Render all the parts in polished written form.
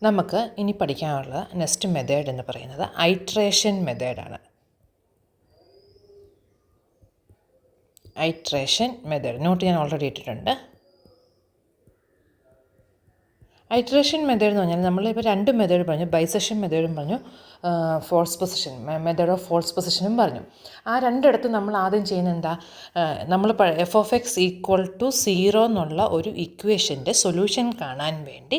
നമുക്ക് ഇനി പഠിക്കാനുള്ള നെക്സ്റ്റ് മെത്തേഡ് എന്ന് പറയുന്നത് ഐട്രേഷൻ മെത്തേഡാണ്. ഐട്രേഷൻ മെത്തേഡ് നോട്ട് ഞാൻ ഓൾറെഡി ഇട്ടിട്ടുണ്ട്. ഐട്രേഷൻ മെത്തേഡ് എന്ന് പറഞ്ഞാൽ നമ്മളിപ്പോൾ രണ്ട് മെത്തേഡ് പറഞ്ഞു, ബൈസെഷൻ മെത്തേഡും പറഞ്ഞു, false position method of false പൊസിഷനും പറഞ്ഞു. ആ രണ്ടിടത്തും നമ്മൾ ആദ്യം ചെയ്യുന്നത് എന്താ, നമ്മൾ F of X equal to 0 എന്നുള്ള ഒരു ഇക്വേഷൻ്റെ സൊല്യൂഷൻ കാണാൻ വേണ്ടി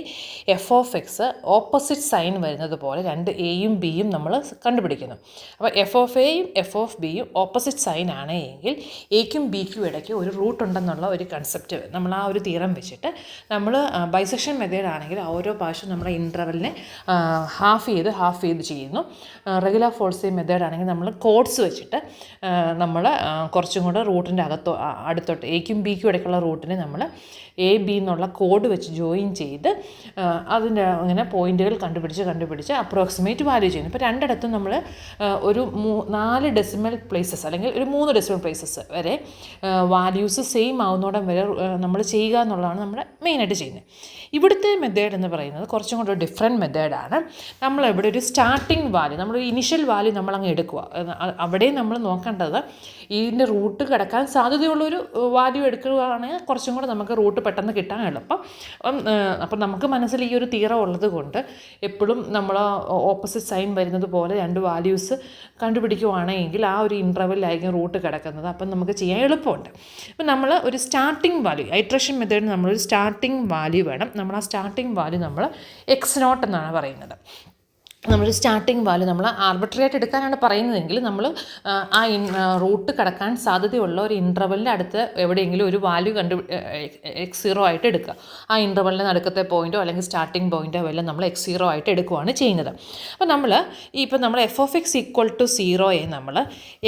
F of X opposite sign വരുന്നത് പോലെ രണ്ട് എയും ബിയും നമ്മൾ കണ്ടുപിടിക്കുന്നു. അപ്പോൾ എഫ് ഓഫ് എയും എഫ് ഓഫ് ബിയും ഓപ്പോസിറ്റ് സൈൻ ആണ് എങ്കിൽ എക്കും ബിക്കും ഇടയ്ക്ക് ഒരു റൂട്ട് ഉണ്ടെന്നുള്ള ഒരു കൺസെപ്റ്റ് നമ്മൾ ആ ഒരു തിയറം വെച്ചിട്ട് നമ്മൾ ബൈസെഷൻ മെത്തേഡ് ആണെങ്കിൽ ഓരോ പ്രാവശ്യം നമ്മുടെ ഇൻ്റർവെല്ലിനെ ഹാഫ് ചെയ്ത് ചെയ്യുന്നു. റെഗുലർ ഫോൾസി മെത്തേഡ് ആണെങ്കിൽ നമ്മൾ കോഡ്സ് വെച്ചിട്ട് നമ്മൾ കുറച്ചും കൂടെ റൂട്ടിൻ്റെ അടുത്തോട്ട് എക്കും ബിക്കും ഇടയ്ക്കുള്ള റൂട്ടിനെ നമ്മൾ എ ബി എന്നുള്ള കോഡ് വെച്ച് ജോയിൻ ചെയ്ത് അതിൻ്റെ അങ്ങനെ പോയിൻറ്റുകൾ കണ്ടുപിടിച്ച് അപ്രോക്സിമേറ്റ് വാല്യൂ ചെയ്യുന്നു. ഇപ്പോൾ രണ്ടിടത്തും നമ്മൾ ഒരു 4 ഡെസിമൽ പ്ലേസസ് അല്ലെങ്കിൽ ഒരു 3 ഡെസിമൽ പ്ലേസസ് വരെ വാല്യൂസ് സെയിം ആവുന്നോടം വരെ നമ്മൾ ചെയ്യുക എന്നുള്ളതാണ് നമ്മൾ മെയിനായിട്ട് ചെയ്യുന്നത്. ഇവിടുത്തെ മെത്തേഡ് എന്ന് പറയുന്നത് കുറച്ചും കൂടെ ഡിഫറെൻറ്റ് മെത്തേഡാണ്. നമ്മളിവിടെ ഒരു സ്റ്റാർട്ടിങ് വാല്യൂ, നമ്മളൊരു ഇനിഷ്യൽ വാല്യൂ നമ്മളങ്ങ് എടുക്കുക. അവിടെ നമ്മൾ നോക്കേണ്ടത് ഇതിൻ്റെ റൂട്ട് കിടക്കാൻ സാധ്യതയുള്ളൊരു വാല്യൂ എടുക്കുകയാണെങ്കിൽ കുറച്ചും കൂടെ നമുക്ക് റൂട്ട് പെട്ടെന്ന് കിട്ടാൻ എളുപ്പം. അപ്പം നമുക്ക് മനസ്സിൽ ഈ ഒരു തീറ ഉള്ളത് കൊണ്ട് എപ്പോഴും നമ്മൾ ഓപ്പോസിറ്റ് സൈൻ വരുന്നത് പോലെ രണ്ട് വാല്യൂസ് കണ്ടുപിടിക്കുവാണെങ്കിൽ ആ ഒരു ഇൻ്റർവെല്ലായിരിക്കും റൂട്ട് കിടക്കുന്നത്. അപ്പം നമുക്ക് ചെയ്യാൻ എളുപ്പമുണ്ട്. അപ്പം നമ്മൾ ഒരു സ്റ്റാർട്ടിങ് വാല്യൂ, ഐട്രേഷൻ മെത്തേഡിന് നമ്മളൊരു സ്റ്റാർട്ടിങ് വാല്യൂ വേണം. നമ്മൾ ആ സ്റ്റാർട്ടിങ് വാല്യൂ നമ്മൾ x0 എന്നാണ് പറയുന്നത്. നമ്മളൊരു സ്റ്റാർട്ടിങ് വാല്യൂ നമ്മൾ ആർബിട്രറി ആയിട്ട് എടുക്കാനാണ് പറയുന്നതെങ്കിൽ നമ്മൾ ആ റൂട്ട് കടക്കാൻ സാധ്യതയുള്ള ഒരു ഇൻ്റർവെല്ലിൻ്റെ അടുത്ത് എവിടെയെങ്കിലും ഒരു വാല്യൂ x0 ആയിട്ട് എടുക്കുക. ആ ഇൻ്റർവെല്ലിന് നടുക്കത്തെ പോയിൻറ്റോ അല്ലെങ്കിൽ സ്റ്റാർട്ടിങ് പോയിൻറ്റോ എല്ലാം നമ്മൾ x0 ആയിട്ട് എടുക്കുകയാണ് ചെയ്യുന്നത്. അപ്പോൾ നമ്മൾ ഇപ്പോൾ നമ്മൾ F of X equal to 0യെ നമ്മൾ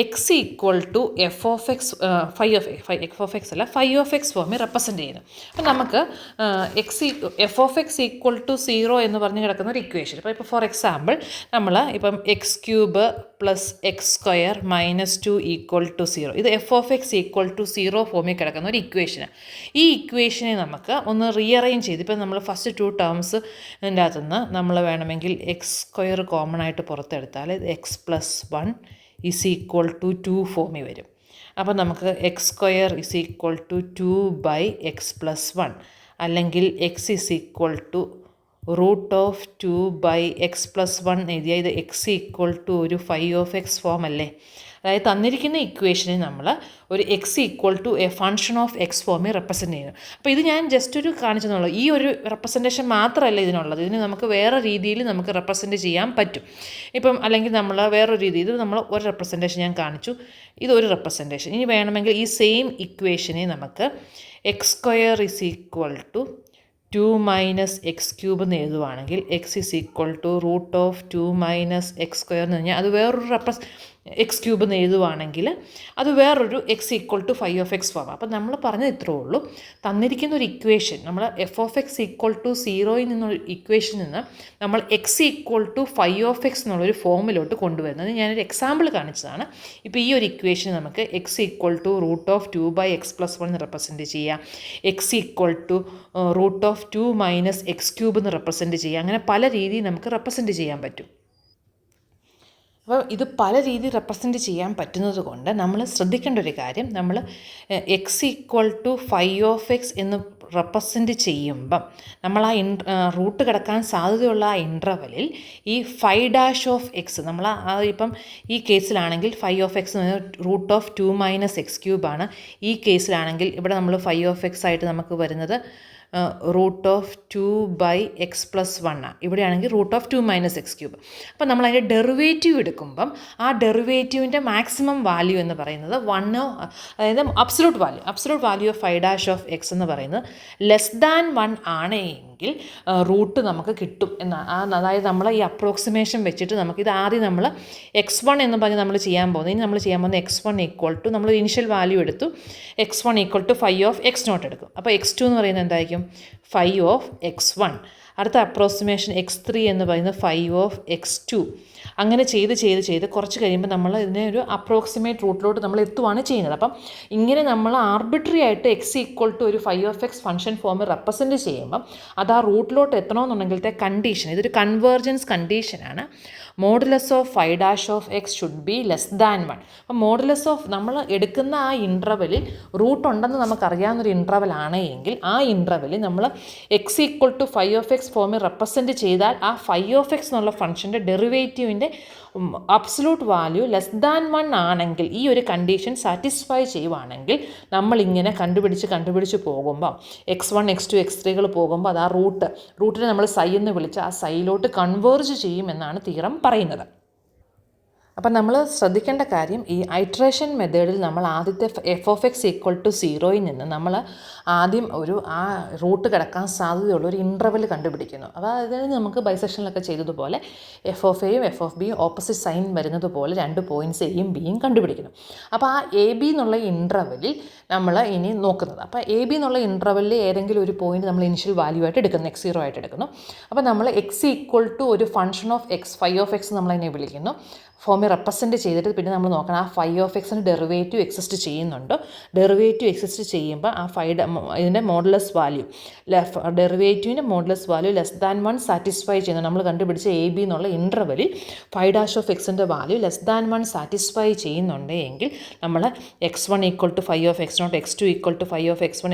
X equal to F of X F of X അല്ല ഫൈവ് ഓഫ് എക്സ് ഫോമിൽ റെപ്രസെൻറ്റ് ചെയ്യുന്നു. അപ്പോൾ നമുക്ക് F of X equal to 0 എന്ന് പറഞ്ഞ് കിടക്കുന്ന ഒരു ഇക്വേഷൻ, ഇപ്പോൾ ഫോർ എക്സാമ്പിൾ നമ്മൾ ഇപ്പം x³ plus x² minus 2 equal to 0, ഇത് F of X equal to 0 ഫോമിൽ കിടക്കുന്ന ഒരു ഇക്വേഷന്. ഈ ഇക്വേഷനെ നമുക്ക് ഒന്ന് റീഅറേഞ്ച് ചെയ്ത് ഇപ്പം നമ്മൾ ഫസ്റ്റ് 2 ടേംസ് ഇതിൻ്റെ അകത്തുനിന്ന് നമ്മൾ വേണമെങ്കിൽ x² കോമൺ ആയിട്ട് പുറത്തെടുത്താൽ x plus 1 is equal to 2 ഫോമിൽ വരും. അപ്പം നമുക്ക് x² is equal to 2 by x plus 1 അല്ലെങ്കിൽ x is equal to root of 2 by x plus 1 എഴുതിയാൽ ഇത് എക്സ് ഈക്വൽ ടു ഒരു ഫൈവ് ഓഫ് എക്സ് ഫോം അല്ലേ. അതായത് തന്നിരിക്കുന്ന ഇക്വേഷനെ നമ്മൾ ഒരു x equal to a function of X ഫോമിൽ റെപ്രസെൻറ്റ് ചെയ്യുന്നു. അപ്പോൾ ഇത് ഞാൻ ജസ്റ്റ് ഒരു കാണിച്ചെന്നുള്ളൂ. ഈ ഒരു റെപ്രസെൻറ്റേഷൻ മാത്രമല്ല ഇതിനുള്ളത്, ഇതിന് നമുക്ക് വേറെ രീതിയിൽ നമുക്ക് റെപ്രസെൻറ്റ് ചെയ്യാൻ പറ്റും. ഇപ്പം അല്ലെങ്കിൽ നമ്മൾ വേറൊരു രീതി, ഇത് നമ്മൾ ഒരു റെപ്രസെൻറ്റേഷൻ ഞാൻ കാണിച്ചു, ഇതൊരു റെപ്രസെൻറ്റേഷൻ. ഇനി വേണമെങ്കിൽ ഈ സെയിം ഇക്വേഷനെ നമുക്ക് x² is equal to 2 minus x³ എന്ന് എഴുതുവാണെങ്കിൽ x is equal to root of 2 minus x² എന്ന് പറഞ്ഞാൽ അത് വേറൊരു x³ എന്ന് എഴുതുവാണെങ്കിൽ അത് വേറൊരു x equal to phi of X form. അപ്പം നമ്മൾ പറഞ്ഞത് ഇത്രേ ഉള്ളൂ. തന്നിരിക്കുന്ന ഒരു ഇക്വേഷൻ നമ്മൾ F of X equal to 0യിൽ നിന്നൊരു ഇക്വേഷനിൽ നിന്ന് നമ്മൾ x equal to phi of X എന്നുള്ളൊരു ഫോമിലോട്ട് കൊണ്ടുവരുന്നത് ഞാനൊരു എക്സാമ്പിൾ കാണിച്ചതാണ്. ഇപ്പോൾ ഈ ഒരു ഇക്വേഷൻ നമുക്ക് x equal to root of 2 by x plus 1 എന്ന് റെപ്രസെൻറ്റ് ചെയ്യാം, x equal to root of 2 minus x³ എന്ന് റെപ്രസെൻറ്റ് ചെയ്യാം. അങ്ങനെ പല രീതിയിൽ നമുക്ക് റെപ്രസെൻറ്റ് ചെയ്യാൻ പറ്റും. അപ്പോൾ ഇത് പല രീതിയിൽ റെപ്രസെൻറ്റ് ചെയ്യാൻ പറ്റുന്നത് കൊണ്ട് നമ്മൾ ശ്രദ്ധിക്കേണ്ട ഒരു കാര്യം, നമ്മൾ x equal to phi of x എന്ന് റെപ്രസെൻറ്റ് ചെയ്യുമ്പം നമ്മൾ ആ റൂട്ട് കിടക്കാൻ സാധ്യതയുള്ള ആ ഇൻ്റർവെല്ലിൽ ഈ 5' നമ്മൾ ഇപ്പം ഈ കേസിലാണെങ്കിൽ phi of X root of 2 minus x³ ആണ്. ഈ കേസിലാണെങ്കിൽ ഇവിടെ നമ്മൾ ഫൈവ് ഓഫ് എക്സ് ആയിട്ട് നമുക്ക് വരുന്നത് root of 2 by x plus 1 ഇവിടെയാണെങ്കിൽ റൂട്ട് ഓഫ് 2 മൈനസ് x³. അപ്പം നമ്മൾ അതിൻ്റെ ഡെറിവേറ്റീവ് എടുക്കുമ്പം ആ ഡെറിവേറ്റീവിൻ്റെ മാക്സിമം വാല്യൂ എന്ന് പറയുന്നത് 1, അതായത് അബ്സലൂട്ട് വാല്യൂ ഓഫ് 5' എന്ന് പറയുന്നത് ലെസ് ദാൻ 1 ആണെങ്കിൽ റൂട്ട് നമുക്ക് കിട്ടും എന്നാണ്. അതായത് നമ്മൾ ഈ അപ്രോക്സിമേഷൻ വെച്ചിട്ട് നമുക്കിത് ആദ്യം നമ്മൾ x1 എന്ന് പറഞ്ഞ് നമ്മൾ ചെയ്യാൻ പോകുന്നത്, ഇനി നമ്മൾ ചെയ്യാൻ പോകുന്നത് x1 ഈക്വൽ ടു നമ്മൾ ഇനിഷ്യൽ വാല്യൂ എടുത്തു, x1 equal to phi of x0 എടുക്കും. അപ്പോൾ x2 എന്ന് പറയുന്നത് എന്തായിരിക്കും 5 ഓഫ് x1. അടുത്ത അപ്രോക്സിമേഷൻ x3 എന്ന് പറയുന്നത് 5 അങ്ങനെ ചെയ്ത് കുറച്ച് കഴിയുമ്പോൾ നമ്മൾ ഇതിനെ ഒരു അപ്രോക്സിമേറ്റ് റൂട്ടിലോട്ട് നമ്മൾ എത്തുകയാണ് ചെയ്യുന്നത്. അപ്പം ഇങ്ങനെ നമ്മൾ ആർബിട്രറി ആയിട്ട് ഒരു 5 ഫംഗ്ഷൻ ഫോമിൽ റെപ്രസെൻറ്റ് ചെയ്യുമ്പം അത് ആ റൂട്ടിലോട്ട് എത്തണമെന്നുണ്ടെങ്കിലത്തെ കണ്ടീഷൻ, ഇതൊരു കൺവേർജൻസ് കണ്ടീഷനാണ്. Modulus of 5' should be less than 1. അപ്പം മോഡുലസ് ഓഫ് നമ്മൾ എടുക്കുന്ന ആ ഇൻട്രവലിൽ റൂട്ട് ഉണ്ടെന്ന് നമുക്കറിയാവുന്നൊരു ഇൻട്രവൽ ആണ് എങ്കിൽ ആ ഇൻട്രവലിൽ നമ്മൾ x 5 ഫോമിൽ റെപ്രസെൻറ്റ് ചെയ്താൽ ആ 5 എന്നുള്ള ഫംഗ്ഷൻ്റെ ഡെറിവേറ്റീവിൻ്റെ അബ്സലൂട്ട് വാല്യൂ ലെസ് ദാൻ 1 ആണെങ്കിൽ, ഈ ഒരു കണ്ടീഷൻ സാറ്റിസ്ഫൈ ചെയ്യുവാണെങ്കിൽ നമ്മളിങ്ങനെ കണ്ടുപിടിച്ച് പോകുമ്പോൾ x1 x2 x3 പോകുമ്പോൾ അത് ആ റൂട്ടിനെ നമ്മൾ സൈ എന്ന് വിളിച്ച് ആ സൈയിലോട്ട് കൺവേർജ് ചെയ്യുമെന്നാണ് തിയറം പറയുന്നത്. അപ്പം നമ്മൾ ശ്രദ്ധിക്കേണ്ട കാര്യം, ഈ ഐട്രേഷൻ മെത്തേഡിൽ നമ്മൾ ആദ്യത്തെ f(0) നിന്ന് നമ്മൾ ആദ്യം ആ റൂട്ട് കിടക്കാൻ സാധ്യതയുള്ള ഒരു ഇൻട്രവൽ കണ്ടുപിടിക്കുന്നു. അപ്പോൾ അതിന് നമുക്ക് ബൈസെക്ഷനിലൊക്കെ ചെയ്തതുപോലെ f(a)യും f(b)യും ഓപ്പോസിറ്റ് സൈൻ വരുന്നത് പോലെ 2 പോയിൻറ്റ്സ് എയും ബിയും കണ്ടുപിടിക്കുന്നു. അപ്പോൾ ആ AB എന്നുള്ള ഇൻട്രവലിൽ നമ്മൾ ഇനി നോക്കുന്നത്, അപ്പോൾ AB എന്നുള്ള ഇൻട്രവലിൽ ഏതെങ്കിലും ഒരു പോയിൻറ്റ് നമ്മൾ ഇനിഷ്യൽ വാല്യൂ ആയിട്ട് എടുക്കുന്നു, x0 ആയിട്ട് എടുക്കുന്നു. അപ്പോൾ നമ്മൾ x ഒരു ഫംഗ്ഷൻ ഓഫ് x 5 നമ്മളതിനെ വിളിക്കുന്നു, ഫോമിൽ റെപ്രസെൻറ്റ് ചെയ്തിട്ട് പിന്നെ നമ്മൾ നോക്കണം ആ 5 ഡെറിവേറ്റീവ് എക്സിസ്റ്റ് ചെയ്യുന്നുണ്ടോ. ഡെറിവേറ്റീവ് എക്സിസ്റ്റ് ചെയ്യുമ്പോൾ ആ ഇതിൻ്റെ മോഡുലസ് വാല്യൂ ഡെറിവേറ്റീവിൻ്റെ modulus value less than 1 satisfy ചെയ്യുന്നു. നമ്മൾ കണ്ടുപിടിച്ച AB എന്നുള്ള ഇൻട്രവലിൽ 5' വാല്യൂ ലെസ് ദാൻ 1 സാറ്റിസ്ഫൈ ചെയ്യുന്നുണ്ട് എങ്കിൽ നമ്മൾ x1 5 x2 5 x3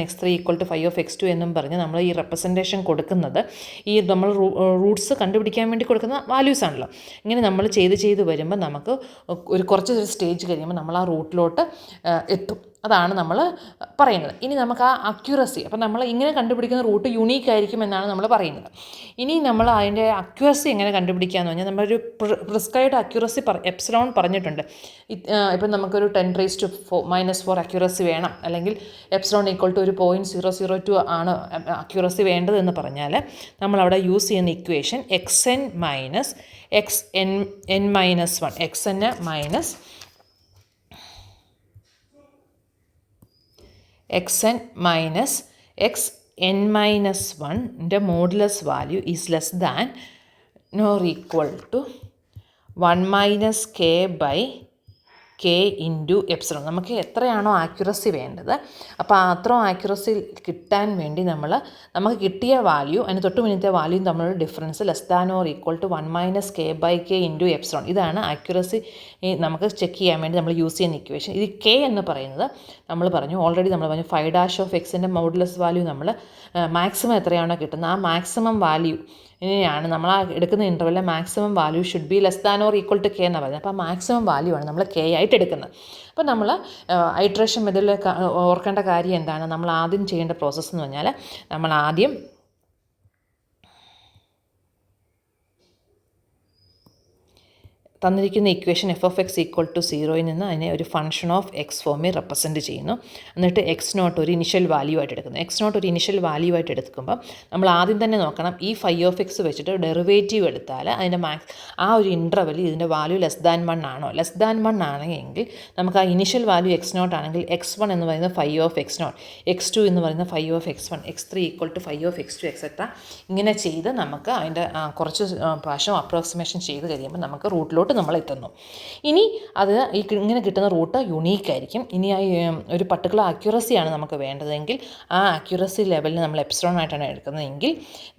5 എന്നും പറഞ്ഞ് നമ്മൾ ഈ റെപ്രസെൻറ്റേഷൻ കൊടുക്കുന്നത് ഈ നമ്മൾ റൂട്ട്സ് കണ്ടുപിടിക്കാൻ വേണ്ടി കൊടുക്കുന്ന വാല്യൂസ് ആണല്ലോ. ഇങ്ങനെ നമ്മൾ ചെയ്ത് വരുമ്പോൾ നമുക്ക് കുറച്ച് സ്റ്റേജ് കഴിയുമ്പോൾ നമ്മൾ ആ റൂട്ടിലോട്ട് എത്തും. അതാണ് നമ്മൾ പറയുന്നത്. ഇനി നമുക്ക് ആ അക്യുറസി, അപ്പം നമ്മൾ ഇങ്ങനെ കണ്ടുപിടിക്കുന്ന റൂട്ട് യുണീക്ക് ആയിരിക്കും എന്നാണ് നമ്മൾ പറയുന്നത്. ഇനി നമ്മൾ അതിൻ്റെ അക്യുറസി എങ്ങനെ കണ്ടുപിടിക്കുകയെന്ന് പറഞ്ഞാൽ നമ്മളൊരു പ്രിസ്ക്രൈബ്ഡ് അക്യുറസി എപ്സിലോൺ പറഞ്ഞിട്ടുണ്ട്. ഇപ്പം നമുക്കൊരു 10⁻⁻⁴ അക്യുറസി വേണം, അല്ലെങ്കിൽ എപ്സിലോൺ ഒരു 0.002 ആണ് അക്യുറസി വേണ്ടതെന്ന് പറഞ്ഞാൽ നമ്മളവിടെ യൂസ് ചെയ്യുന്ന equation xn minus xn minus 1 xn minus xn minus xn minus 1ൻ്റെ modulus value is less than nor equal to 1 - k into epsilon. നമുക്ക് എത്രയാണോ ആക്യുറസി വേണ്ടത്, അപ്പോൾ അത്ര ആക്യുറസി കിട്ടാൻ വേണ്ടി നമുക്ക് കിട്ടിയ വാല്യൂ അതിന് തൊട്ട് മുന്നത്തെ വാല്യൂ തമ്മിലുള്ള difference less than or equal to 1 - k into epsilon. ഇതാണ് ആക്യുറസി നമുക്ക് ചെക്ക് ചെയ്യാൻ വേണ്ടി നമ്മൾ യൂസ് ചെയ്യുന്ന ഇക്വേഷൻ. ഇത് k എന്ന് പറയുന്നത് ഓൾറെഡി നമ്മൾ പറഞ്ഞു 5' മോഡുലസ് വാല്യൂ നമ്മൾ മാക്സിമം എത്രയാണോ കിട്ടുന്നത് ആ മാക്സിമം വാല്യൂ ഇങ്ങനെയാണ് നമ്മൾ ആ എടുക്കുന്ന ഇൻ്റർവെല്ലിലെ maximum value should be less than or equal to k എന്നാണ് പറയുന്നത്. അപ്പോൾ ആ മാക്സിമം വാല്യൂ ആണ് നമ്മൾ k ആയിട്ട് എടുക്കുന്നത്. അപ്പോൾ നമ്മൾ ഐട്രേഷൻ മെത്തേഡിൽ ഓർക്കേണ്ട കാര്യം എന്താണ്, നമ്മൾ ആദ്യം ചെയ്യേണ്ട പ്രോസസ്സ് എന്ന് പറഞ്ഞാൽ നമ്മൾ ആദ്യം തന്നിരിക്കുന്ന ഇക്വേഷൻ f(0) നിന്ന് അതിനെ ഒരു ഫംഗ്ഷൻ ഓഫ് x ഫോമിൽ റെപ്രസെൻറ്റ് ചെയ്യുന്നു. എന്നിട്ട് x0 ഒരു ഇനിഷ്യൽ വാല്യൂ ആയിട്ട് എടുക്കുന്നു. x0 ഒരു ഇനിഷ്യൽ വാല്യൂ ആയിട്ട് എടുക്കുമ്പോൾ നമ്മൾ ആദ്യം തന്നെ നോക്കണം ഈ 5 വെച്ചിട്ട് ഡെറിവേറ്റീവ് എടുത്താൽ അതിൻ്റെ ആ ഒരു ഇൻ്റർവെല്ലിൽ ഇതിൻ്റെ വാല്യൂ ലെസ് ദാൻ 1 ആണോ. ലെസ് ദാൻ 1 ആണെങ്കിൽ നമുക്ക് ആ ഇനിഷ്യൽ വാല്യൂ x0 ആണെങ്കിൽ x1 എന്ന് പറയുന്നത് 5 x2 എന്ന് പറയുന്നത് 5 x3 5 എക്സെട്ര ഇങ്ങനെ ചെയ്ത് നമുക്ക് അതിൻ്റെ കുറച്ച് പ്രാവശ്യം അപ്രോക്സിമേഷൻ ചെയ്ത് കഴിയുമ്പോൾ നമുക്ക് റൂട്ടിലോട്ട് നമ്മൾ എത്തുന്നു. ഇനി അത് ഇങ്ങനെ കിട്ടുന്ന റൂട്ട് യുണീക്കായിരിക്കും. ഇനി ഒരു പർട്ടിക്കുലർ അക്യുറസിയാണ് നമുക്ക് വേണ്ടതെങ്കിൽ ആ അക്യുറസി ലെവലിൽ നമ്മൾ എപ്സിലോൺ ആയിട്ടാണ് എടുക്കുന്നതെങ്കിൽ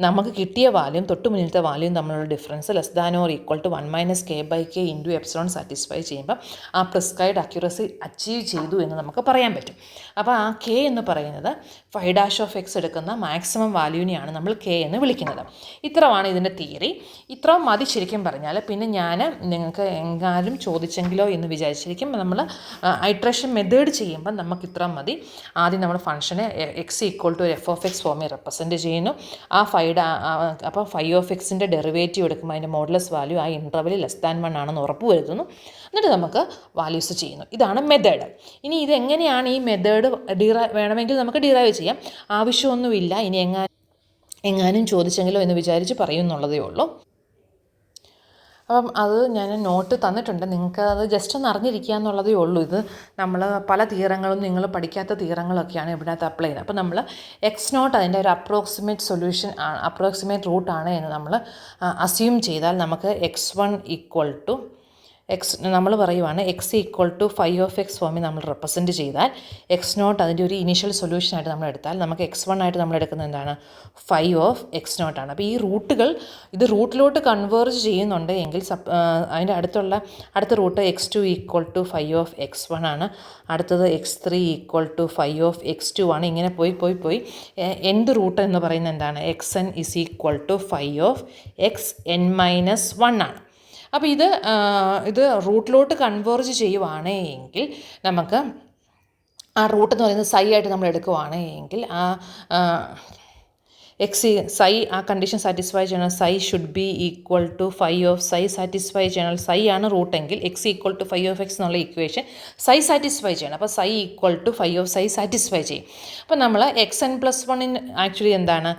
നമുക്ക് കിട്ടിയ വാല്യൂം തൊട്ട് മുന്നിലത്തെ വാല്യൂം തമ്മിലുള്ള difference less than or equal to 1 - k into epsilon satisfy ചെയ്യുമ്പോൾ ആ പ്രിസ്ക്രൈബ്ഡ് അക്യുറസി അച്ചീവ് ചെയ്തു എന്ന് നമുക്ക് പറയാൻ പറ്റും. അപ്പോൾ ആ k എന്ന് പറയുന്നത് 5' എടുക്കുന്ന മാക്സിമം വാല്യൂവിനെയാണ് നമ്മൾ k എന്ന് വിളിക്കുന്നത്. ഇത്രയാണ് ഇതിൻ്റെ തിയറി. ഇത്ര മതി ശരിക്കും പറഞ്ഞാൽ. പിന്നെ ഞാൻ നിങ്ങൾക്ക് എങ്ങാനും ചോദിച്ചെങ്കിലോ എന്ന് വിചാരിച്ചിരിക്കും. നമ്മൾ ഐട്രേഷൻ മെത്തേഡ് ചെയ്യുമ്പോൾ നമുക്ക് ഇത്ര മതി. ആദ്യം നമ്മൾ ഫംഗ്ഷനെ x f(x) ഫോമിൽ റെപ്രസെൻറ്റ് ചെയ്യുന്നു. അപ്പോൾ 5 ഡെറിവേറ്റീവ് എടുക്കുമ്പോൾ അതിൻ്റെ മോഡുലസ് വാല്യൂ ആ ഇൻ്റർവെല്ലിൽ ലെസ് ദാൻ 1 ആണെന്ന് ഉറപ്പ് വരുത്തുന്നു. എന്നിട്ട് നമുക്ക് വാല്യൂസ് ചെയ്യുന്നു. ഇതാണ് മെത്തേഡ്. ഇനി ഇതെങ്ങനെയാണ് ഈ മെത്തേഡ് വേണമെങ്കിൽ നമുക്ക് ഡിറൈവ് ചെയ്യാം, ആവശ്യമൊന്നുമില്ല. ഇനി എങ്ങാനും ചോദിച്ചെങ്കിലോ എന്ന് വിചാരിച്ച് പറയുന്നുള്ളതേ ഉള്ളൂ. അപ്പം അത് ഞാൻ നോട്ട് തന്നിട്ടുണ്ട്, നിങ്ങൾക്ക് അത് ജസ്റ്റ് ഒന്ന് അറിഞ്ഞിരിക്കുക എന്നുള്ളതേ ഉള്ളൂ. ഇത് നമ്മൾ പല തിയറങ്ങളും നിങ്ങൾ പഠിക്കാത്ത തിയറങ്ങളൊക്കെയാണ് ഇതിനകത്ത് അപ്ലൈ ചെയ്യുന്നത്. അപ്പോൾ നമ്മൾ എക്സ് നോട്ട് അതിൻ്റെ ഒരു അപ്രോക്സിമേറ്റ് സൊല്യൂഷൻ അപ്രോക്സിമേറ്റ് റൂട്ടാണ് എന്ന് നമ്മൾ അസ്യൂം ചെയ്താൽ നമുക്ക് x1 ഈക്വൽ ടു നമ്മൾ പറയുവാണ് എക്സ് ഈക്വൽ ടു 5 ഫോമിൽ നമ്മൾ റെപ്രസെൻറ്റ് ചെയ്താൽ എക്സ് നോട്ട് അതിൻ്റെ ഒരു ഇനീഷ്യൽ സൊല്യൂഷനായിട്ട് നമ്മൾ എടുത്താൽ നമുക്ക് x1 ആയിട്ട് നമ്മൾ എടുക്കുന്നത് എന്താണ് 5 ആണ്. അപ്പോൾ ഈ റൂട്ടുകൾ ഇത് റൂട്ടിലോട്ട് കൺവേർജ് ചെയ്യുന്നുണ്ട് എങ്കിൽ അതിൻ്റെ അടുത്ത റൂട്ട് x2 ഈക്വൽ ടു 5 ആണ്, അടുത്തത് x3 ഈക്വൽ ടു 5 ആണ്. ഇങ്ങനെ പോയി എന്ത് റൂട്ട് എന്ന് പറയുന്നത് എന്താണ് xn ഇസ് ഈക്വൽ ടു 5 ആണ്. അപ്പോൾ ഇത് റൂട്ടിലോട്ട് കൺവേർജ് ചെയ്യുവാണ് എങ്കിൽ നമുക്ക് ആ റൂട്ട് എന്ന് പറയുന്നത് സൈ ആയിട്ട് നമ്മൾ എടുക്കുവാണ് എങ്കിൽ സൈ ആ കണ്ടീഷൻ സാറ്റിസ്ഫൈ ചെയ്യണം. Psi should be equal to 5 satisfy ചെയ്യണം. സൈ ആണ് റൂട്ടെങ്കിൽ എക്സ് ഈക്വൽ ടു 5 എന്നുള്ള ഇക്വേഷൻ സൈ സാറ്റിസ്ഫൈ ചെയ്യണം. അപ്പോൾ സൈ ഈക്വൽ ടു 5 സാറ്റിസ്ഫൈ ചെയ്യും. അപ്പോൾ നമ്മൾ xn+1 ആക്ച്വലി എന്താണ്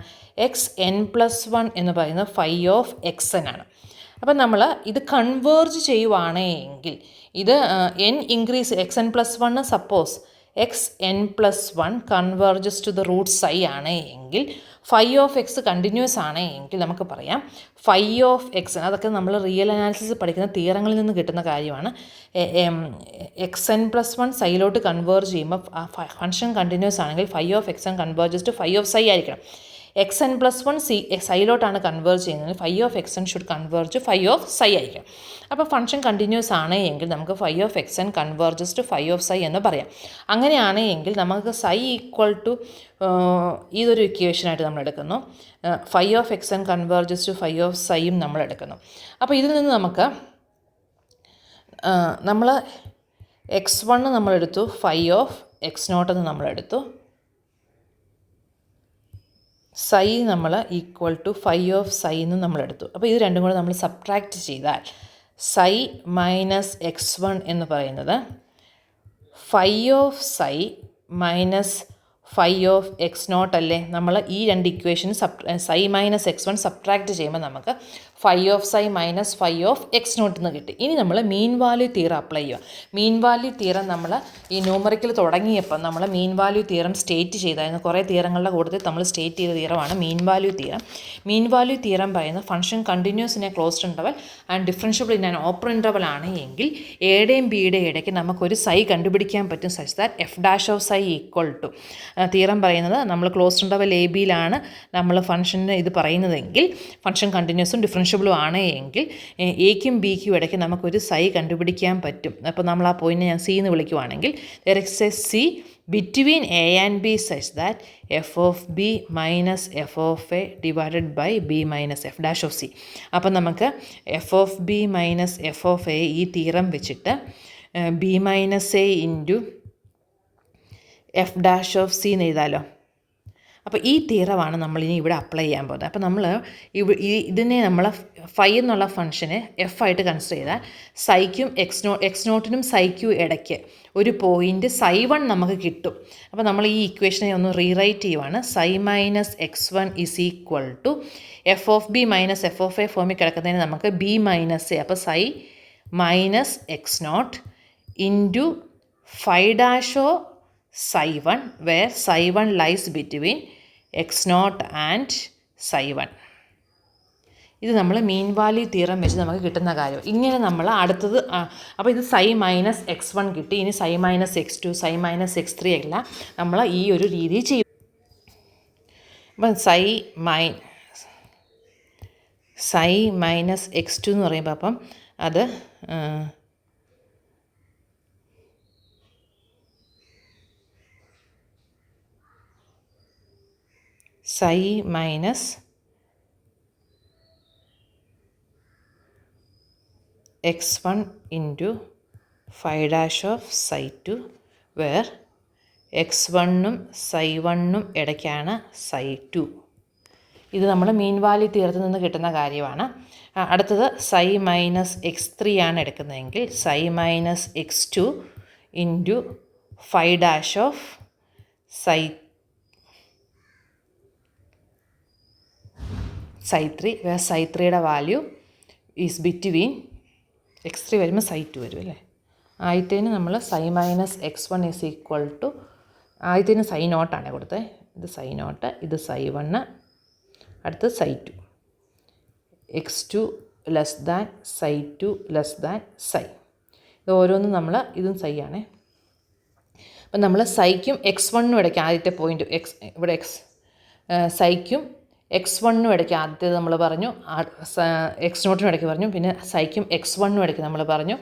xn+1 എന്ന് പറയുന്നത് 5 ആണ്. അപ്പം നമ്മൾ ഇത് കൺവേർജ് ചെയ്യുവാണ് എങ്കിൽ ഇത് n increase xn+1 suppose xn+1 converges to the root psi ആണ് എങ്കിൽ 5 കണ്ടിന്യൂസ് ആണ് എങ്കിൽ നമുക്ക് പറയാം 5 അതൊക്കെ നമ്മൾ റിയൽ അനാലിസിസ് പഠിക്കുന്ന തിയറങ്ങളിൽ നിന്ന് കിട്ടുന്ന കാര്യമാണ്. xn+1 സൈയിലോട്ട് കൺവേർജ് ചെയ്യുമ്പോൾ ഫംഗ്ഷൻ കണ്ടിന്യൂസ് ആണെങ്കിൽ 5 കൺവേർജസ് ടു 5 ആയിരിക്കണം. xn+1 സൈയിലോട്ടാണ് കൺവേർജ് ചെയ്യുന്നത്, 5 ഷുഡ് കൺവേർജ് 5 ആയിരിക്കും. അപ്പോൾ ഫംഗ്ഷൻ കണ്ടിന്യൂസ് ആണ് എങ്കിൽ നമുക്ക് 5 കൺവേർജസ് ടു 5 എന്ന് പറയാം. അങ്ങനെയാണ് എങ്കിൽ നമുക്ക് സൈ ഈക്വൽ ടു ഇതൊരു ഇക്വേഷനായിട്ട് നമ്മൾ എടുക്കുന്നു. 5 കൺവേർജസ് ടു 5 നമ്മൾ എടുക്കുന്നു. അപ്പോൾ ഇതിൽ നിന്ന് നമുക്ക് നമ്മൾ x1 നമ്മളെടുത്തു, 5 എന്ന് നമ്മളെടുത്തു, സൈ നമ്മൾ ഈക്വൽ ടു 5 എന്ന് നമ്മളെടുത്തു. അപ്പോൾ ഇത് രണ്ടും കൂടെ നമ്മൾ സബ്ട്രാക്റ്റ് ചെയ്താൽ സൈ മൈനസ് x1 എന്ന് പറയുന്നത് 5 മൈനസ് 5 അല്ലേ. നമ്മൾ ഈ രണ്ട് ഇക്വേഷൻ സൈ മൈനസ് x1 സബ്ട്രാക്റ്റ് ചെയ്യുമ്പോൾ നമുക്ക് 5 മൈനസ് 5 എന്ന് കിട്ടി. ഇനി നമ്മൾ മീൻ വാല്യൂ തിയറം അപ്ലൈ ചെയ്യുക. മീൻ വാല്യൂ തിയറം നമ്മൾ ഈ ന്യൂമറിക്കൽ തുടങ്ങിയപ്പോൾ നമ്മൾ മീൻ വാല്യൂ തിയറം സ്റ്റേറ്റ് ചെയ്തായിരുന്നു. കുറേ തിയറങ്ങളുടെ കൂട്ടത്തിൽ നമ്മൾ സ്റ്റേറ്റ് ചെയ്ത തിയറമാണ് mean value theorem. Mean value theorem പറയുന്നത് function continuous in a closed interval and differentiable in an open interval ആണ് എങ്കിൽ എയുടെയും ബിയുടെയും ഇടയ്ക്ക് നമുക്കൊരു സൈ കണ്ടുപിടിക്കാൻ പറ്റും such that f' equal to theorem പറയുന്നത് നമ്മൾ ക്ലോസ്ഡ് ഇൻ്റർവൽ എ ബിയിലാണ് നമ്മൾ ഫംഗ്ഷന് ഇത് പറയുന്നതെങ്കിൽ ഫംഗ്ഷൻ കണ്ടിന്യൂസും ഡിഫറൻഷ്യബിളും ആണ് എങ്കിൽ എക്കും ബിക്കും ഇടയ്ക്ക് നമുക്കൊരു സൈ കണ്ടുപിടിക്കാൻ പറ്റും. അപ്പോൾ നമ്മൾ ആ പോയിന്റ് ഞാൻ സി എന്ന് വിളിക്കുവാണെങ്കിൽ there is a C between A and B such that F of B minus F of A divided by B minus F dash of C. അപ്പം നമുക്ക് F of B minus F of A ഈ theorem വെച്ചിട്ട് B minus A into F dash of C എന്ന് എഴുതാമല്ലോ. അപ്പോൾ ഈ തിയറമാണ് നമ്മളിനി ഇവിടെ അപ്ലൈ ചെയ്യാൻ പോകുന്നത്. അപ്പോൾ നമ്മൾ ഇതിനെ നമ്മൾ 5 എന്നുള്ള ഫംഗ്ഷനെ എഫ് ആയിട്ട് കൺസിഡർ ചെയ്താൽ സൈക്കും x0നും സൈക്കും ഇടയ്ക്ക് ഒരു പോയിൻ്റ് ψ1 നമുക്ക് കിട്ടും. അപ്പോൾ നമ്മൾ ഈ ഇക്വേഷനെ ഒന്ന് റീറൈറ്റ് ചെയ്യുവാണ്. Psi minus x1 is equal to F of B minus F of A ഫോമിൽ കിടക്കുന്നതിന് നമുക്ക് ബി മൈനസ് എ, അപ്പോൾ psi minus x0 into 5' ψ1 where ψ1 lies between x0 and ψ1. ഇത് നമ്മൾ മീൻ വാല്യൂ തിയറം വെച്ച് നമുക്ക് കിട്ടുന്ന കാര്യം. ഇങ്ങനെ നമ്മൾ അടുത്തത് അപ്പോൾ ഇത് സൈ മൈനസ് x1 കിട്ടി. ഇനി സൈ മൈനസ് x2 സൈ മൈനസ് x3 എല്ലാം നമ്മൾ ഈ ഒരു രീതി ചെയ്യും. അപ്പം സൈ മൈനസ് x2 എന്ന് പറയുമ്പോൾ അപ്പം അത് psi minus x1 into 5' of ψ2 where x1നും ψ1നും ഇടയ്ക്കാണ് ψ2. ഇത് നമ്മൾ മീൻ വാല്യൂ തിയറത്തിൽ നിന്ന് കിട്ടുന്ന കാര്യമാണ്. അടുത്തത് സൈ മൈനസ് x3 ആണ് എടുക്കുന്നതെങ്കിൽ psi minus x2 into 5' of ψ3 where ψ3യുടെ വാല്യൂ ഈസ് ബിറ്റ്വീൻ x3 വരുമ്പോൾ psi2 വരും അല്ലേ. ആദ്യത്തേന് നമ്മൾ psi minus x1 is equal to, ആദ്യത്തേന് psi നോട്ടാണ് കൊടുത്തത്. ഇത് psi നോട്ട്, ഇത് psi1, അടുത്ത് psi2. x2 less than psi2 less than psi. ഇത് ഓരോന്നും നമ്മൾ, ഇതും psi ആണ്. അപ്പം നമ്മൾ psiക്കും x1നും ഇടയ്ക്ക് ആദ്യത്തെ പോയിൻറ്റ് ഇവിടെ psiക്കും x1നും ഇടയ്ക്ക് ആദ്യത്തേത് നമ്മൾ പറഞ്ഞു, x0നും ഇടയ്ക്ക് പറഞ്ഞു, പിന്നെ psiക്കും x1നും ഇടയ്ക്ക് നമ്മൾ പറഞ്ഞു,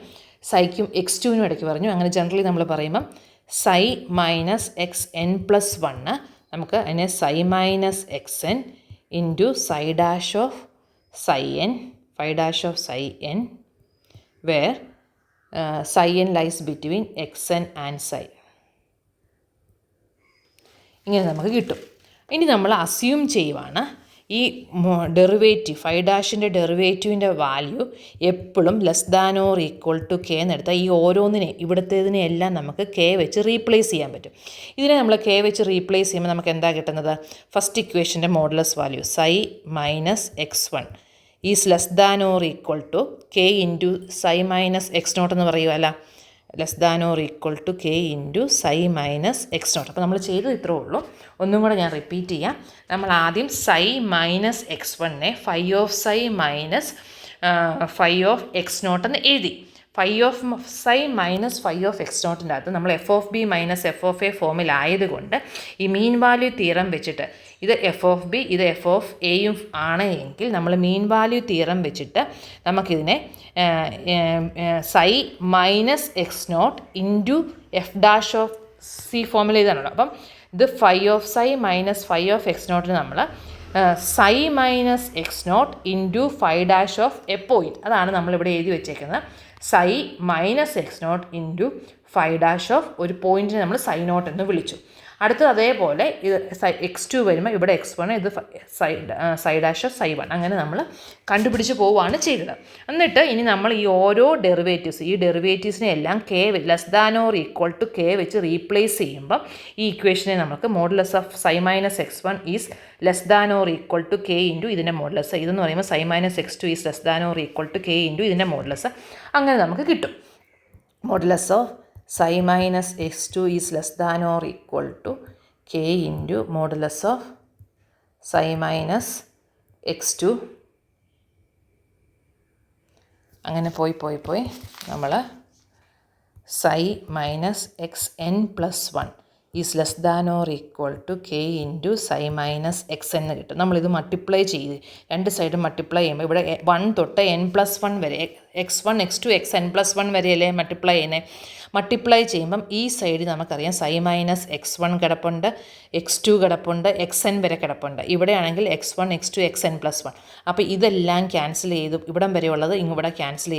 psiക്കും x2നും ഇടയ്ക്ക് പറഞ്ഞു. അങ്ങനെ ജനറലി നമ്മൾ പറയുമ്പം psi മൈനസ് xn+1 നമുക്ക് അതിനെ psi minus xn into psi dash of psi n, phi dash of psi n, where psi n lies between xn and psi. ഇങ്ങനെ നമുക്ക് കിട്ടും. ഇനി നമ്മൾ അസ്യൂം ചെയ്യുവാണ് ഈ ഡെറിവേറ്റീവ് ഫൈ ഡാഷിൻ്റെ ഡെറിവേറ്റീവിൻ്റെ വാല്യൂ എപ്പോഴും less than or equal to K എന്നെടുത്താൽ ഈ ഓരോന്നിനെ ഇവിടുത്തേതിനെ എല്ലാം നമുക്ക് കെ വെച്ച് റീപ്ലേസ് ചെയ്യാൻ പറ്റും. ഇതിനെ നമ്മൾ കെ വെച്ച് റീപ്ലേസ് ചെയ്യുമ്പോൾ നമുക്ക് എന്താ കിട്ടുന്നത്? ഫസ്റ്റ് ഇക്വേഷൻ്റെ modulus value psi minus x1 is less than or equal to K into psi minus x0 എന്ന് പറയുമല്ല, less than or equal to K into psi minus x0. അപ്പോൾ നമ്മൾ ചെയ്തത് ഇത്രേ ഉള്ളൂ. ഒന്നും കൂടെ ഞാൻ റിപ്പീറ്റ് ചെയ്യാം. നമ്മൾ ആദ്യം psi മൈനസ് x1നെ phi of psi minus phi of x0 എന്ന് എഴുതി. Phi of psi minus phi of x0ൻ്റെ അകത്ത് നമ്മൾ F of B minus F of A ഫോമിലായതുകൊണ്ട് ഈ മീൻ വാല്യൂ തിയറം വെച്ചിട്ട്, ഇത് എഫ് ഓഫ് ബി ഇത് എഫ് ഓഫ് എയും ആണ് എങ്കിൽ നമ്മൾ മീൻ വാല്യൂ തിയറം വെച്ചിട്ട് നമുക്കിതിനെ psi minus x0 into F dash of C ഫോമിൽ എഴുതാനുള്ളൂ. അപ്പം ഇത് phi of psi minus phi of x0 നമ്മൾ psi minus x0 into phi dash of A point, അതാണ് നമ്മളിവിടെ എഴുതി വെച്ചേക്കുന്നത്. psi minus x0 into phi dash of ഒരു പോയിൻറ്റിനെ നമ്മൾ psi നോട്ട് എന്ന് വിളിച്ചു. അടുത്തത് അതേപോലെ ഇത് x2 വരുമ്പോൾ ഇവിടെ x1, ഇത് psi ഡാഷ് ഓഫ് psi1, അങ്ങനെ നമ്മൾ കണ്ടുപിടിച്ച് പോവുകയാണ് ചെയ്തത്. എന്നിട്ട് ഇനി നമ്മൾ ഈ ഓരോ ഡെറിവേറ്റീവ്സ്, ഈ ഡെറിവേറ്റീവ്സിനെ എല്ലാം k less than or equal to k വെച്ച് റീപ്ലേസ് ചെയ്യുമ്പോൾ ഈ ഇക്വേഷനെ നമുക്ക് modulus of psi minus x1 is less than or equal to K into ഇതിൻ്റെ മോഡുലസ്, ഇതെന്ന് പറയുമ്പോൾ psi minus x2 is less than or equal to K into ഇതിൻ്റെ modulus, അങ്ങനെ നമുക്ക് കിട്ടും. Modulus of psi minus x2 is less than or equal to k into modulus of psi minus x2. അങ്ങനെ പോയി നമ്മൾ psi minus xn+1 is less than or equal to K into psi minus x എന്ന് കിട്ടും. നമ്മളിത് multiply ചെയ്ത് രണ്ട് സൈഡും multiply ചെയ്യുമ്പോൾ ഇവിടെ 1 തൊട്ട് n+1 വരെ x1 x2 xn+1 വരെയല്ലേ മൾട്ടിപ്ലൈ ചെയ്യുന്നത്. മൾട്ടിപ്ലൈ ചെയ്യുമ്പം ഈ സൈഡിൽ നമുക്കറിയാം psi മൈനസ് x1 കിടപ്പുണ്ട്, x2 കിടപ്പുണ്ട്, xn വരെ കിടപ്പുണ്ട്. ഇവിടെയാണെങ്കിൽ x1 x2 xn+1. അപ്പോൾ ഇതെല്ലാം ക്യാൻസൽ ചെയ്ത് ഇവിടം വരെയുള്ളത് ഇവിടെ ക്യാൻസൽ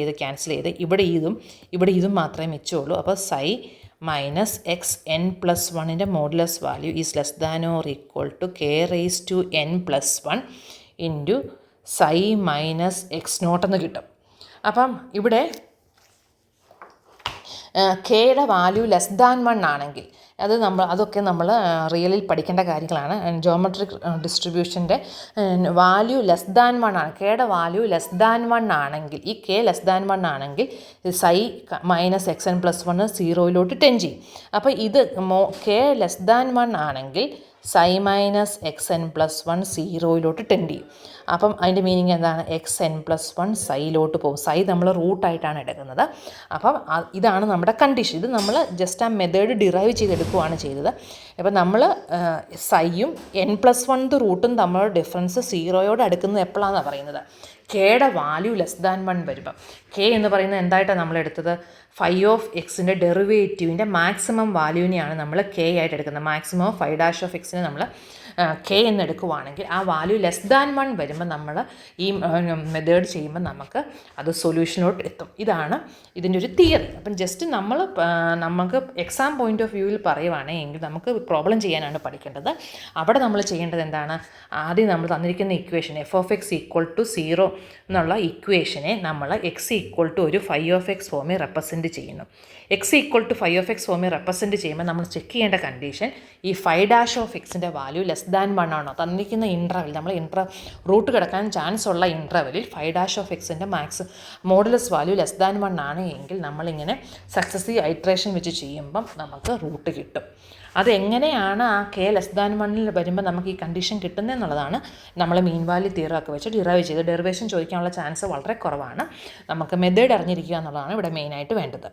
ചെയ്ത് ഇവിടെ ഇതും മാത്രമേ മിച്ചമുള്ളൂ. അപ്പോൾ psi മൈനസ് xn+1ൻ്റെ modulus value is less than or equal to K raise to n+1 into psi minus x0 എന്ന് കിട്ടും. അപ്പം ഇവിടെ കെയുടെ വാല്യൂ ലെസ് ദാൻ 1 ആണെങ്കിൽ അതൊക്കെ നമ്മൾ റിയലിൽ പഠിക്കേണ്ട കാര്യങ്ങളാണ്. ജോമെട്രിക് ഡിസ്ട്രിബ്യൂഷൻ്റെ വാല്യൂ ലെസ് ദാൻ 1 ആണ്. കെയുടെ വാല്യൂ ലെസ് ദാൻ 1 ആണെങ്കിൽ, ഈ കെ ലെസ് ദാൻ 1 ആണെങ്കിൽ psi മൈനസ് xn+1 0 ടെൻഡ് ചെയ്യും. അപ്പോൾ ഇത് കെ ലെസ് ദാൻ 1 ആണെങ്കിൽ psi മൈനസ് xn+1 0 ടെൻഡ് ചെയ്യും. അപ്പം അതിൻ്റെ മീനിങ് എന്താണ്? xn+1 psiയിലോട്ട് പോകും. psi നമ്മൾ റൂട്ടായിട്ടാണ് എടുക്കുന്നത്. അപ്പം ഇതാണ് നമ്മുടെ കണ്ടീഷൻ. ഇത് നമ്മൾ ജസ്റ്റ് ആ മെത്തേഡ് ഡിറൈവ് ചെയ്തെടുക്കുകയാണ് ചെയ്തത്. അപ്പം നമ്മൾ psiയും n+1 റൂട്ടും തമ്മിലുള്ള ഡിഫറൻസ് 0 അടുക്കുന്നത് എപ്പോഴാണെന്നാണ് പറയുന്നത്? കെയുടെ വാല്യൂ ലെസ് ദാൻ 1 വരുമ്പം. കെ എന്ന് പറയുന്നത് എന്തായിട്ടാണ് നമ്മളെടുത്തത്? ഫൈ ഓഫ് എക്സിൻ്റെ ഡെറിവേറ്റീവിൻ്റെ മാക്സിമം വാല്യൂവിനെയാണ് നമ്മൾ കെ ആയിട്ട് എടുക്കുന്നത്. Maximum of phi dash of എക്സിനെ നമ്മൾ കെ എന്ന് എടുക്കുവാണെങ്കിൽ ആ വാല്യൂ ലെസ് ദാൻ 1 വരുമ്പോൾ നമ്മൾ ഈ മെത്തേഡ് ചെയ്യുമ്പോൾ നമുക്ക് അത് സൊല്യൂഷനിലോട്ട് എത്തും. ഇതാണ് ഇതിൻ്റെ ഒരു തിയറി. അപ്പം ജസ്റ്റ് നമുക്ക് എക്സാം പോയിൻ്റ് ഓഫ് വ്യൂവിൽ പറയുവാണെങ്കിൽ നമുക്ക് പ്രോബ്ലം ചെയ്യാനാണ് പഠിക്കേണ്ടത്. അവിടെ നമ്മൾ ചെയ്യേണ്ടത് എന്താണ്? ആദ്യം നമ്മൾ തന്നിരിക്കുന്ന equation f of X equal to 0 എന്നുള്ള ഇക്വേഷനെ നമ്മൾ എക്സ് ഈക്വൽ ടു ഒരു ഫൈ ഓഫ് എക്സ് ഫോമിൽ റെപ്രസെൻറ്റ് ചെയ്യുന്നു. X equal to phi of X ഫോമിൽ റെപ്രസെൻറ്റ് ചെയ്യുമ്പോൾ നമ്മൾ ചെക്ക് ചെയ്യേണ്ട കണ്ടീഷൻ ഈ ഫൈ ഡാഷ് ഓഫ് എക്സിൻ്റെ വാല്യൂ ലെസ് <1 ആണോ തന്നിരിക്കുന്ന ഇൻ്റർവെൽ, നമ്മൾ റൂട്ട് കിടക്കാൻ ചാൻസ് ഉള്ള ഇൻ്റർവെലിൽ 5' മാക്സ് മോഡുലസ് വാല്യൂ <1 ആണ് എങ്കിൽ നമ്മളിങ്ങനെ സക്സസീവ് ഐട്രേഷൻ വെച്ച് ചെയ്യുമ്പം നമുക്ക് റൂട്ട് കിട്ടും. അതെങ്ങനെയാണ് ആ k <1 വരുമ്പോൾ നമുക്ക് ഈ കണ്ടീഷൻ കിട്ടുന്നതെന്നുള്ളതാണ് നമ്മൾ മീൻ വാല്യൂ തിയറം ഒക്കെ വെച്ച് ഡിറൈവ് ചെയ്ത്. ഡെറിവേഷൻ ചോദിക്കാനുള്ള ചാൻസ് വളരെ കുറവാണ്. നമുക്ക് മെത്തേഡ് അറിഞ്ഞിരിക്കുക എന്നുള്ളതാണ് ഇവിടെ മെയിനായിട്ട് വേണ്ടത്.